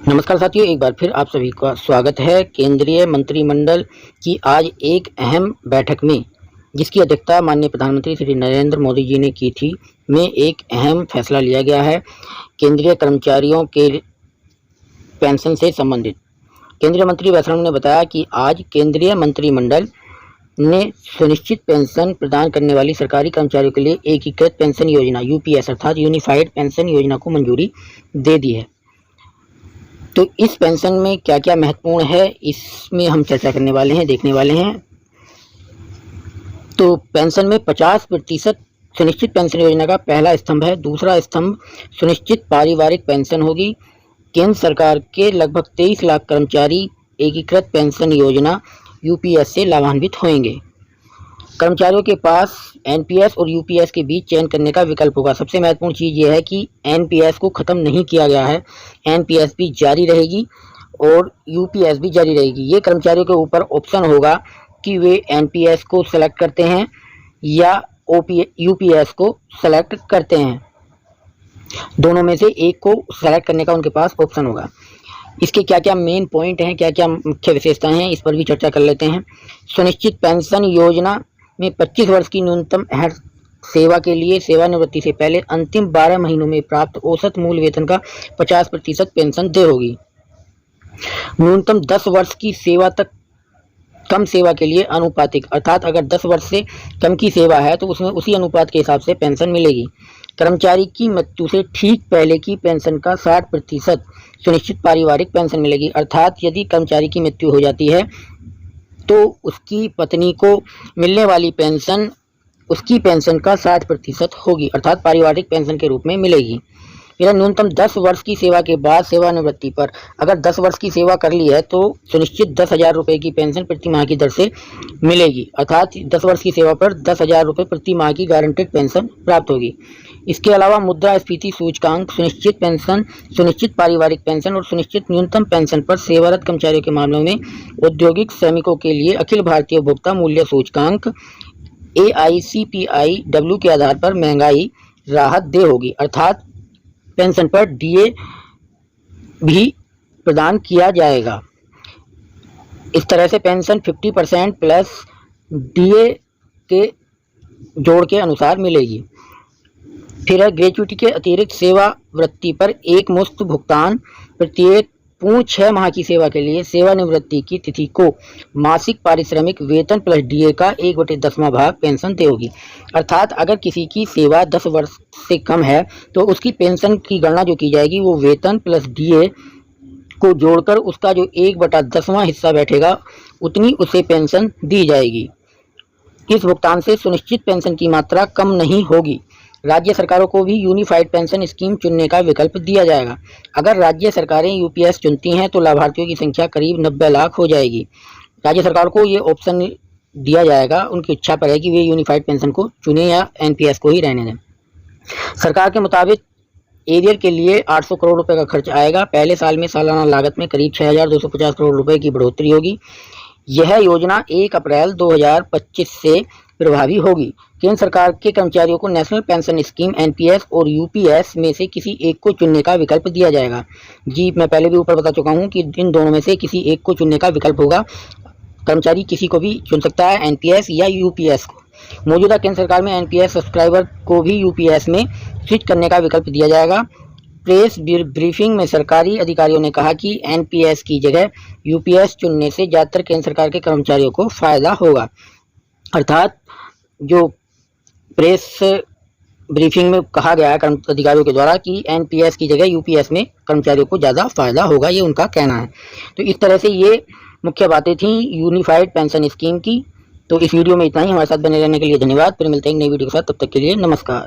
नमस्कार साथियों, एक बार फिर आप सभी का स्वागत है। केंद्रीय मंत्रिमंडल की आज एक अहम बैठक में, जिसकी अध्यक्षता माननीय प्रधानमंत्री श्री नरेंद्र मोदी जी ने की थी, में एक अहम फैसला लिया गया है केंद्रीय कर्मचारियों के पेंशन से संबंधित। केंद्रीय मंत्री वैष्णव ने बताया कि आज केंद्रीय मंत्रिमंडल ने सुनिश्चित पेंशन प्रदान करने वाली सरकारी कर्मचारियों के लिए एकीकृत पेंशन योजना यूपीएस अर्थात यूनिफाइड पेंशन योजना को मंजूरी दे दी है। तो इस पेंशन में क्या क्या महत्वपूर्ण है, इसमें हम चर्चा करने वाले हैं, देखने वाले हैं। तो पेंशन में 50% सुनिश्चित पेंशन योजना का पहला स्तंभ है। दूसरा स्तंभ सुनिश्चित पारिवारिक पेंशन होगी। केंद्र सरकार के लगभग 23 लाख कर्मचारी एकीकृत पेंशन योजना यूपीएस से लाभान्वित होंगे। कर्मचारियों के पास एनपीएस और यूपीएस के बीच चयन करने का विकल्प होगा। सबसे महत्वपूर्ण चीज़ यह है कि एनपीएस को ख़त्म नहीं किया गया है, एनपीएस भी जारी रहेगी और यूपीएस भी जारी रहेगी। ये कर्मचारियों के ऊपर ऑप्शन होगा कि वे एनपीएस को सेलेक्ट करते हैं या यूपीएस को सेलेक्ट करते हैं। दोनों में से एक को सेलेक्ट करने का उनके पास ऑप्शन होगा। इसके क्या क्या मेन पॉइंट हैं, क्या क्या मुख्य विशेषताएं हैं, इस पर भी चर्चा कर लेते हैं। सुनिश्चित पेंशन योजना में 25 वर्ष की न्यूनतम अहर्त सेवा के लिए सेवानिवृत्ति से पहले अंतिम 12 महीनों में प्राप्त औसत मूल वेतन का 50% पेंशन देय होगी। न्यूनतम 10 वर्ष की सेवा तक कम सेवा के लिए अनुपातिक अर्थात अगर 10 वर्ष से कम की सेवा है तो उसमें उसी अनुपात के हिसाब से पेंशन मिलेगी। कर्मचारी की मृत्यु से ठीक पहले की पेंशन का 60% सुनिश्चित पारिवारिक पेंशन मिलेगी। अर्थात यदि कर्मचारी की मृत्यु हो जाती है तो उसकी पत्नी को मिलने वाली पेंशन उसकी पेंशन का 60% होगी, अर्थात पारिवारिक पेंशन के रूप में मिलेगी। फिर न्यूनतम 10 वर्ष की सेवा के बाद सेवानिवृत्ति पर अगर 10 वर्ष की सेवा कर ली है तो सुनिश्चित 10,000 रुपये की पेंशन प्रति माह की दर से मिलेगी, अर्थात 10 वर्ष की सेवा पर 10,000 रुपये प्रति माह की गारंटेड पेंशन प्राप्त होगी। इसके अलावा मुद्रास्फीति सूचकांक, सुनिश्चित पेंशन, सुनिश्चित पारिवारिक पेंशन और सुनिश्चित न्यूनतम पेंशन पर सेवारत कर्मचारियों के मामलों में औद्योगिक श्रमिकों के लिए अखिल भारतीय उपभोक्ता मूल्य सूचकांक AICPIW के आधार पर महंगाई राहत दे होगी, अर्थात पेंशन पर डीए भी प्रदान किया जाएगा। इस तरह से पेंशन 50% प्लस डीए के जोड़ के अनुसार मिलेगी। फिर है ग्रेच्युटी के अतिरिक्त सेवावृत्ति पर एक मुश्त भुगतान। प्रत्येक पूर्ण 6 माह की सेवा के लिए सेवानिवृत्ति की तिथि को मासिक पारिश्रमिक वेतन प्लस डीए का 1/10वां भाग पेंशन दे होगी। अर्थात अगर किसी की सेवा 10 वर्ष से कम है तो उसकी पेंशन की गणना जो की जाएगी वो वेतन प्लस डीए को जोड़कर उसका जो 1/10वां हिस्सा बैठेगा उतनी उसे पेंशन दी जाएगी। इस भुगतान से सुनिश्चित पेंशन की मात्रा कम नहीं होगी। राज्य सरकारों को भी यूनिफाइड पेंशन स्कीम चुनने का विकल्प दिया जाएगा। अगर राज्य सरकारें यूपीएस चुनती हैं तो लाभार्थियों की संख्या करीब 90 लाख हो जाएगी। राज्य सरकार को ये ऑप्शन दिया जाएगा, उनकी इच्छा पर है कि वे यूनिफाइड पेंशन को चुने या एनपीएस को ही रहने दें। सरकार के मुताबिक एरियर के लिए 800 करोड़ रुपए का खर्च आएगा। पहले साल में सालाना लागत में करीब 6,250 करोड़ रुपए की बढ़ोतरी होगी। यह योजना 1 अप्रैल 2025 से प्रभावी होगी। केंद्र सरकार के कर्मचारियों को नेशनल पेंशन स्कीम एनपीएस और यूपीएस में से किसी एक को चुनने का विकल्प दिया जाएगा। जी, मैं पहले भी ऊपर बता चुका हूं कि इन दोनों में से किसी एक को चुनने का विकल्प होगा। कर्मचारी किसी को भी चुन सकता है, एनपीएस या यूपीएस को। मौजूदा केंद्र सरकार में एनपीएस सब्सक्राइबर को भी यूपीएस में स्विच करने का विकल्प दिया जाएगा। प्रेस ब्रीफिंग में सरकारी अधिकारियों ने कहा कि एनपीएस की जगह यूपीएस चुनने से ज़्यादातर केंद्र सरकार के कर्मचारियों को फायदा होगा। अर्थात जो प्रेस ब्रीफिंग में कहा गया है अधिकारियों के द्वारा कि एनपीएस की जगह यूपीएस में कर्मचारियों को ज़्यादा फायदा होगा, ये उनका कहना है। तो इस तरह से ये मुख्य बातें थी यूनिफाइड पेंशन स्कीम की। तो इस वीडियो में इतना ही। हमारे साथ बने रहने के लिए धन्यवाद। फिर मिलते हैं एक नई वीडियो के साथ, तब तक के लिए नमस्कार।